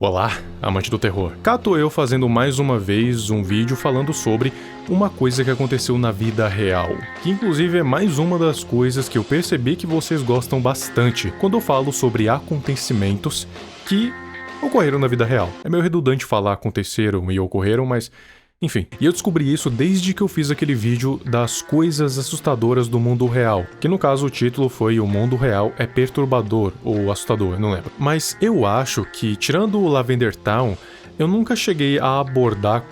Olá, amante do terror. Cá tô eu fazendo mais uma vez um vídeo falando sobre uma coisa que aconteceu na vida real, que inclusive é mais uma das coisas que eu percebi que vocês gostam bastante quando eu falo sobre acontecimentos que ocorreram na vida real. É meio redundante falar aconteceram e ocorreram, mas enfim, e eu descobri isso desde que eu fiz aquele vídeo das coisas assustadoras do mundo real, que no caso o título foi O Mundo Real é Perturbador ou Assustador, não lembro. Mas eu acho que, tirando o Lavender Town, eu nunca cheguei a abordar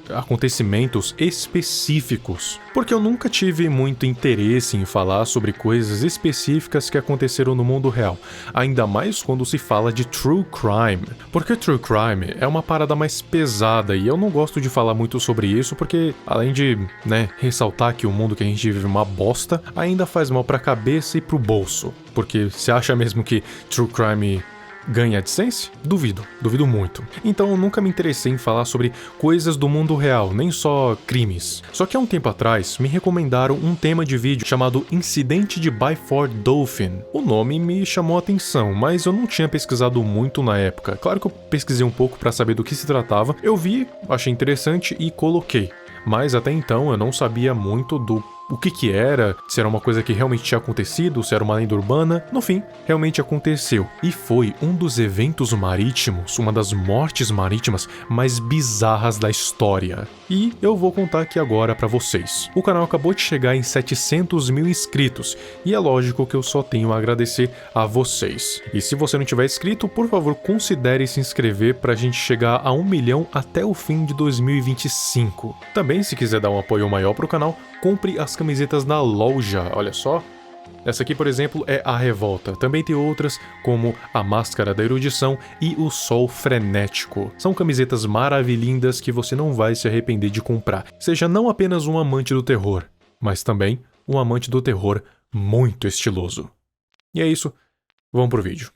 acontecimentos específicos, porque eu nunca tive muito interesse em falar sobre coisas específicas que aconteceram no mundo real, ainda mais quando se fala de true crime, porque true crime é uma parada mais pesada e eu não gosto de falar muito sobre isso porque, além de, ressaltar que o mundo que a gente vive é uma bosta, ainda faz mal pra cabeça e pro bolso, porque você acha mesmo que true crime ganha AdSense? Duvido muito. Então eu nunca me interessei em falar sobre coisas do mundo real, nem só crimes. Só que há um tempo atrás me recomendaram um tema de vídeo chamado Incidente de Byford Dolphin. O nome me chamou a atenção, mas eu não tinha pesquisado muito na época. Claro que eu pesquisei um pouco para saber do que se tratava, eu vi, achei interessante e coloquei. Mas até então eu não sabia muito do o que era, se era uma coisa que realmente tinha acontecido, se era uma lenda urbana. No fim, realmente aconteceu. E foi um dos eventos marítimos, uma das mortes marítimas mais bizarras da história. E eu vou contar aqui agora pra vocês. O canal acabou de chegar em 700 mil inscritos, e é lógico que eu só tenho a agradecer a vocês. E se você não tiver inscrito, por favor, considere se inscrever pra gente chegar a 1 milhão até o fim de 2025. Também, se quiser dar um apoio maior pro canal, compre as camisetas na loja, olha só. Essa aqui, por exemplo, é a Revolta. Também tem outras, como a Máscara da Erudição e o Sol Frenético. São camisetas maravilhindas que você não vai se arrepender de comprar. Seja não apenas um amante do terror, mas também um amante do terror muito estiloso. E é isso, vamos pro vídeo.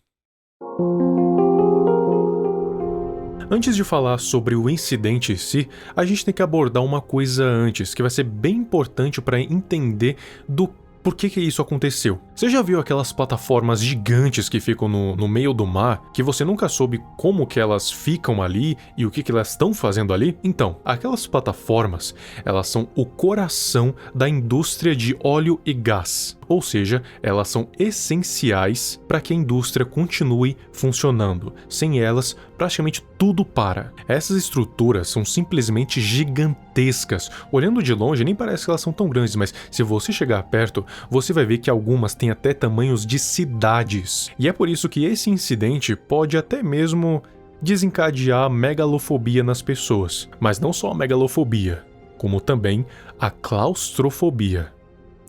Antes de falar sobre o incidente em si, a gente tem que abordar uma coisa antes, que vai ser bem importante para entender do por que isso aconteceu. Você já viu aquelas plataformas gigantes que ficam no meio do mar, que você nunca soube como que elas ficam ali e o que elas estão fazendo ali? Então, aquelas plataformas, elas são o coração da indústria de óleo e gás. Ou seja, elas são essenciais para que a indústria continue funcionando. Sem elas, praticamente tudo para. Essas estruturas são simplesmente gigantescas. Olhando de longe, nem parece que elas são tão grandes, mas se você chegar perto, você vai ver que algumas têm até tamanhos de cidades. E é por isso que esse incidente pode até mesmo desencadear megalofobia nas pessoas. Mas não só a megalofobia, como também a claustrofobia.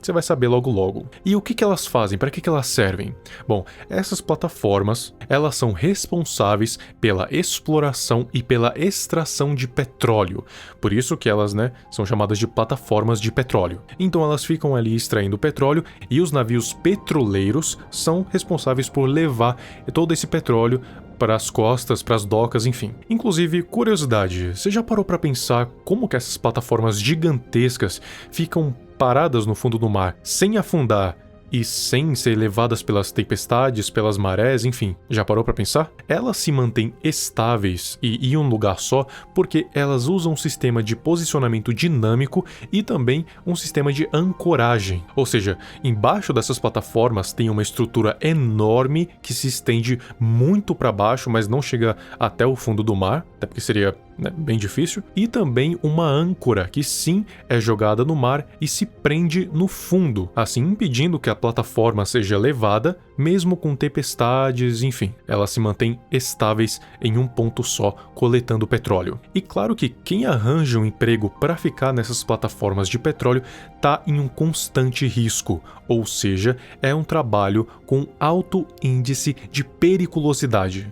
Você vai saber logo logo. E o que elas fazem? Para que elas servem? Bom, essas plataformas, elas são responsáveis pela exploração e pela extração de petróleo. Por isso que elas, são chamadas de plataformas de petróleo. Então elas ficam ali extraindo petróleo e os navios petroleiros são responsáveis por levar todo esse petróleo para as costas, para as docas, enfim. Inclusive, curiosidade, você já parou para pensar como que essas plataformas gigantescas ficam paradas no fundo do mar, sem afundar e sem ser levadas pelas tempestades, pelas marés, enfim. Já parou para pensar? Elas se mantêm estáveis e em um lugar só porque elas usam um sistema de posicionamento dinâmico e também um sistema de ancoragem. Ou seja, embaixo dessas plataformas tem uma estrutura enorme que se estende muito para baixo, mas não chega até o fundo do mar, até porque seria bem difícil, e também uma âncora que sim é jogada no mar e se prende no fundo, assim impedindo que a plataforma seja levada, mesmo com tempestades, enfim. Elas se mantêm estáveis em um ponto só, coletando petróleo. E claro que quem arranja um emprego para ficar nessas plataformas de petróleo está em um constante risco, ou seja, é um trabalho com alto índice de periculosidade.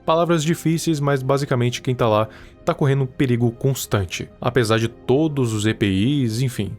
Palavras difíceis, mas basicamente quem tá lá tá correndo perigo constante. Apesar de todos os EPIs, enfim,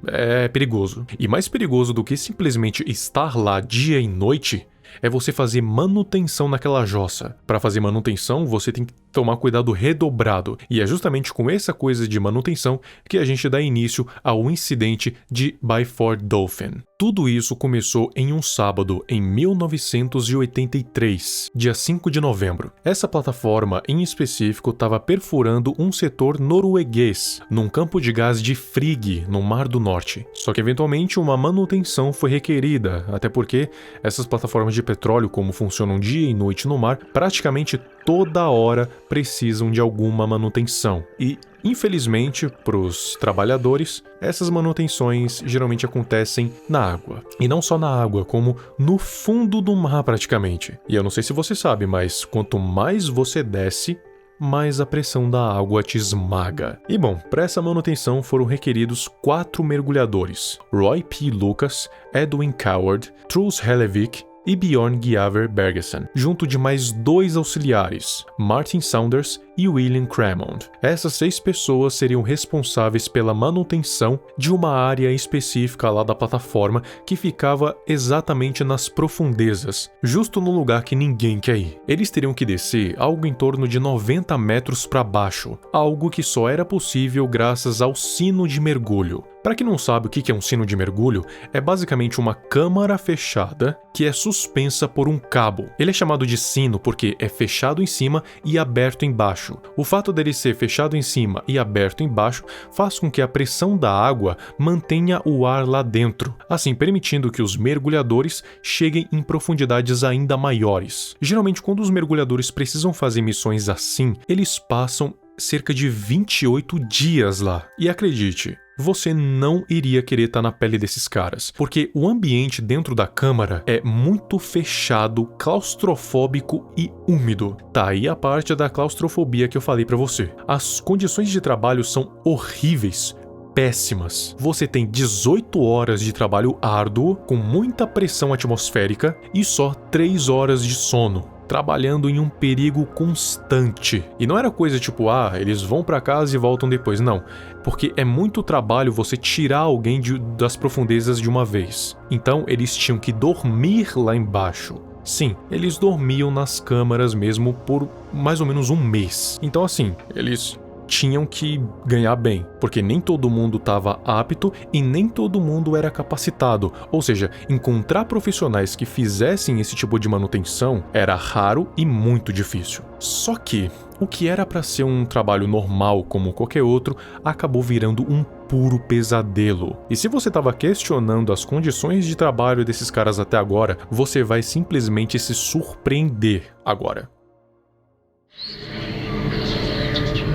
é perigoso. E mais perigoso do que simplesmente estar lá dia e noite é você fazer manutenção naquela jossa. Para fazer manutenção, você tem que tomar cuidado redobrado. E é justamente com essa coisa de manutenção que a gente dá início ao incidente de Byford Dolphin. Tudo isso começou em um sábado em 1983, dia 5 de novembro. Essa plataforma em específico estava perfurando um setor norueguês, num campo de gás de Frigg, no Mar do Norte. Só que eventualmente uma manutenção foi requerida, até porque essas plataformas de petróleo, como funcionam dia e noite no mar, praticamente toda hora precisam de alguma manutenção. E infelizmente, para os trabalhadores, essas manutenções geralmente acontecem na água. E não só na água, como no fundo do mar praticamente. E eu não sei se você sabe, mas quanto mais você desce, mais a pressão da água te esmaga. E bom, para essa manutenção foram requeridos 4 mergulhadores: Roy P. Lucas, Edwin Coward, Truls Hellevik e Bjorn Giaver Bergesen, junto de mais 2 auxiliares, Martin Saunders e William Cramond. Essas 6 pessoas seriam responsáveis pela manutenção de uma área específica lá da plataforma que ficava exatamente nas profundezas, justo no lugar que ninguém quer ir. Eles teriam que descer algo em torno de 90 metros para baixo, algo que só era possível graças ao sino de mergulho. Para quem não sabe o que é um sino de mergulho, é basicamente uma câmara fechada que é suspensa por um cabo. Ele é chamado de sino porque é fechado em cima e aberto embaixo. O fato dele ser fechado em cima e aberto embaixo faz com que a pressão da água mantenha o ar lá dentro, assim permitindo que os mergulhadores cheguem em profundidades ainda maiores. Geralmente, quando os mergulhadores precisam fazer missões assim, eles passam cerca de 28 dias lá. E acredite, você não iria querer estar na pele desses caras, porque o ambiente dentro da câmara é muito fechado, claustrofóbico e úmido. Tá aí a parte da claustrofobia que eu falei pra você. As condições de trabalho são horríveis, péssimas. Você tem 18 horas de trabalho árduo, com muita pressão atmosférica e só 3 horas de sono, trabalhando em um perigo constante. E não era coisa tipo, eles vão pra casa e voltam depois, não. Porque é muito trabalho você tirar alguém das profundezas de uma vez. Então eles tinham que dormir lá embaixo. Sim, eles dormiam nas câmaras mesmo por mais ou menos um mês. Então assim, eles tinham que ganhar bem, porque nem todo mundo estava apto e nem todo mundo era capacitado, ou seja, encontrar profissionais que fizessem esse tipo de manutenção era raro e muito difícil. Só que o que era para ser um trabalho normal como qualquer outro acabou virando um puro pesadelo. E se você estava questionando as condições de trabalho desses caras até agora, você vai simplesmente se surpreender agora.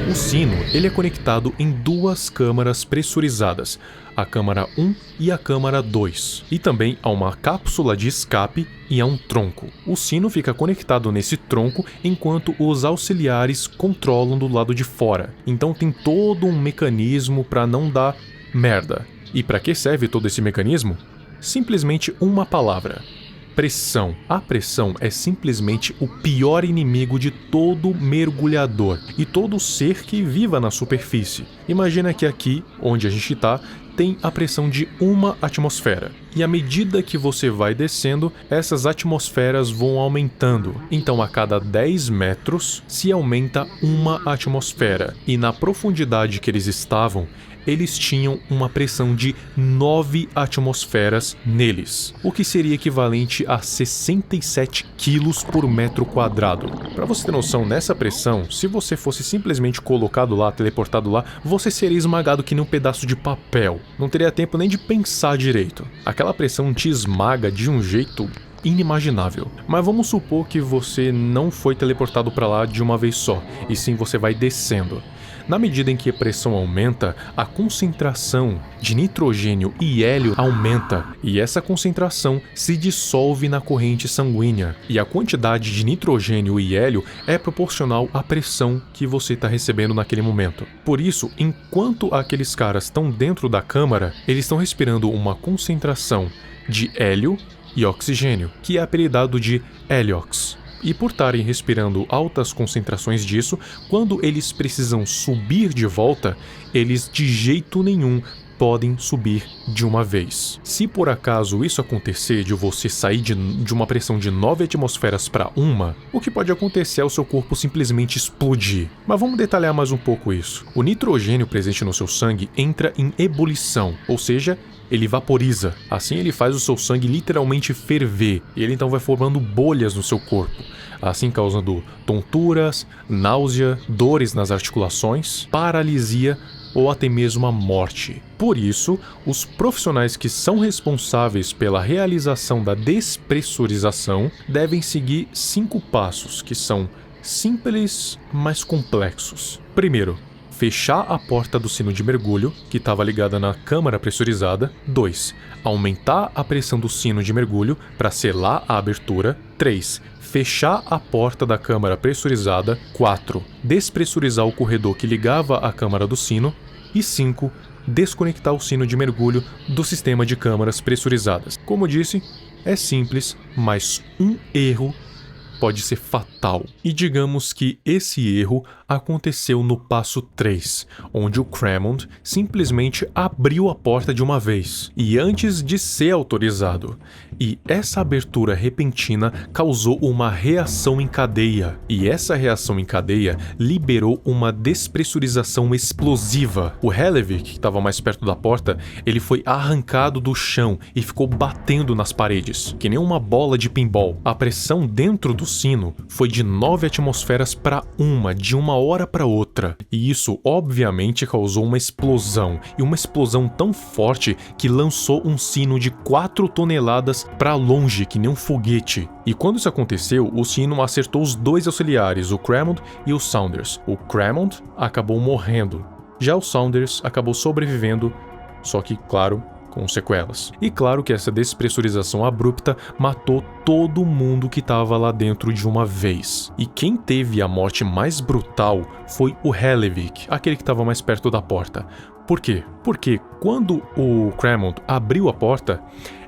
O sino, ele é conectado em 2 câmaras pressurizadas, a câmara 1 e a câmara 2, e também a uma cápsula de escape e a um tronco. O sino fica conectado nesse tronco enquanto os auxiliares controlam do lado de fora. Então tem todo um mecanismo para não dar merda. E para que serve todo esse mecanismo? Simplesmente uma palavra: pressão. A pressão é simplesmente o pior inimigo de todo mergulhador e todo ser que viva na superfície. Imagina que aqui, onde a gente está, tem a pressão de 1 atmosfera. E à medida que você vai descendo, essas atmosferas vão aumentando. Então a cada 10 metros se aumenta 1 atmosfera. E na profundidade que eles estavam, eles tinham uma pressão de 9 atmosferas neles, o que seria equivalente a 67 quilos por metro quadrado. Para você ter noção, nessa pressão, se você fosse simplesmente colocado lá, teleportado lá, você seria esmagado que nem um pedaço de papel. Não teria tempo nem de pensar direito. Aquela pressão te esmaga de um jeito inimaginável. Mas vamos supor que você não foi teleportado para lá de uma vez só, e sim você vai descendo. Na medida em que a pressão aumenta, a concentração de nitrogênio e hélio aumenta, e essa concentração se dissolve na corrente sanguínea, e a quantidade de nitrogênio e hélio é proporcional à pressão que você está recebendo naquele momento. Por isso, enquanto aqueles caras estão dentro da câmara, eles estão respirando uma concentração de hélio e oxigênio, que é apelidado de Heliox. E por estarem respirando altas concentrações disso, quando eles precisam subir de volta, eles de jeito nenhum podem subir de uma vez. Se por acaso isso acontecer de você sair de uma pressão de 9 atmosferas para 1, o que pode acontecer é o seu corpo simplesmente explodir. Mas vamos detalhar mais um pouco isso. O nitrogênio presente no seu sangue entra em ebulição, ou seja, ele vaporiza. Assim ele faz o seu sangue literalmente ferver, e ele então vai formando bolhas no seu corpo, assim causando tonturas, náusea, dores nas articulações, paralisia ou até mesmo a morte. Por isso, os profissionais que são responsáveis pela realização da despressurização devem seguir 5 passos, que são simples, mas complexos. Primeiro, fechar a porta do sino de mergulho, que estava ligada na câmara pressurizada. 2. Aumentar a pressão do sino de mergulho para selar a abertura. 3. Fechar a porta da câmara pressurizada. 4. Despressurizar o corredor que ligava a câmara do sino. E 5. Desconectar o sino de mergulho do sistema de câmaras pressurizadas. Como disse, é simples, mas um erro pode ser fatal. E digamos que esse erro aconteceu no passo 3, onde o Cramond simplesmente abriu a porta de uma vez, e antes de ser autorizado. E essa abertura repentina causou uma reação em cadeia, e essa reação em cadeia liberou uma despressurização explosiva. O Hellevick, que estava mais perto da porta, ele foi arrancado do chão e ficou batendo nas paredes, que nem uma bola de pinball. A pressão dentro do sino foi de 9 atmosferas para 1, de uma hora para outra, e isso obviamente causou uma explosão, e uma explosão tão forte que lançou um sino de 4 toneladas para longe, que nem um foguete. E quando isso aconteceu, o sino acertou os 2 auxiliares, o Cramond e o Saunders. O Cramond acabou morrendo, já o Saunders acabou sobrevivendo, só que, claro, com sequelas. E claro que essa despressurização abrupta matou todo mundo que estava lá dentro de uma vez. E quem teve a morte mais brutal foi o Hellevick, aquele que estava mais perto da porta. Por quê? Porque quando o Cramond abriu a porta,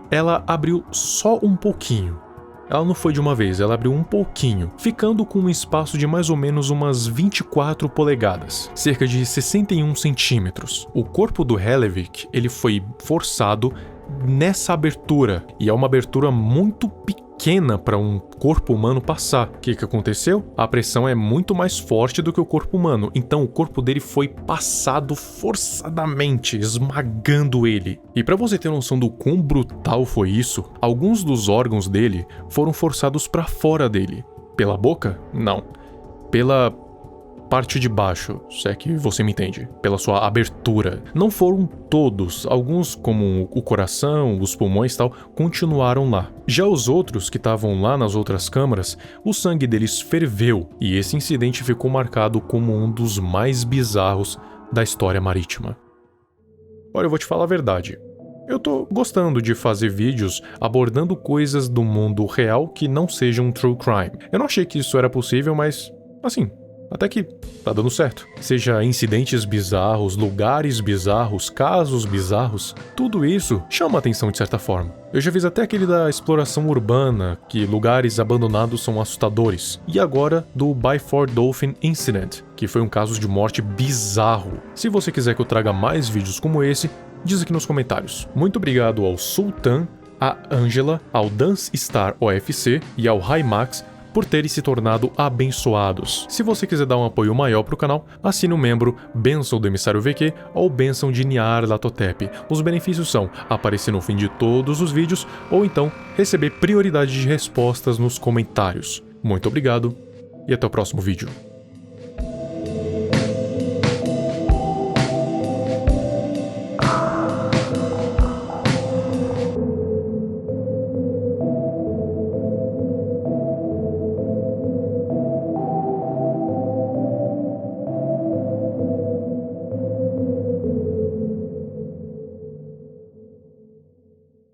ela abriu só um pouquinho. Ela não foi de uma vez, ela abriu um pouquinho, ficando com um espaço de mais ou menos umas 24 polegadas, cerca de 61 centímetros. O corpo do Hellevick, ele foi forçado nessa abertura, e é uma abertura muito pequena para um corpo humano passar. O que aconteceu? A pressão é muito mais forte do que o corpo humano, então o corpo dele foi passado forçadamente, esmagando ele. E para você ter noção do quão brutal foi isso, alguns dos órgãos dele foram forçados para fora dele. Pela boca? Não. Pela parte de baixo, se é que você me entende, pela sua abertura. Não foram todos, alguns como o coração, os pulmões e tal, continuaram lá. Já os outros que estavam lá nas outras câmaras, o sangue deles ferveu, e esse incidente ficou marcado como um dos mais bizarros da história marítima. Olha, eu vou te falar a verdade. Eu tô gostando de fazer vídeos abordando coisas do mundo real que não sejam true crime. Eu não achei que isso era possível, mas, assim, até que tá dando certo. Seja incidentes bizarros, lugares bizarros, casos bizarros, tudo isso chama atenção de certa forma. Eu já fiz até aquele da exploração urbana, que lugares abandonados são assustadores. E agora do Byford Dolphin Incident, que foi um caso de morte bizarro. Se você quiser que eu traga mais vídeos como esse, diz aqui nos comentários. Muito obrigado ao Sultan, a Angela, ao Dance Star OFC e ao Hymax por terem se tornado abençoados. Se você quiser dar um apoio maior para o canal, assine o membro Bênção do Emissário VQ ou Bênção de Niar Latotep. Os benefícios são aparecer no fim de todos os vídeos ou então receber prioridade de respostas nos comentários. Muito obrigado e até o próximo vídeo.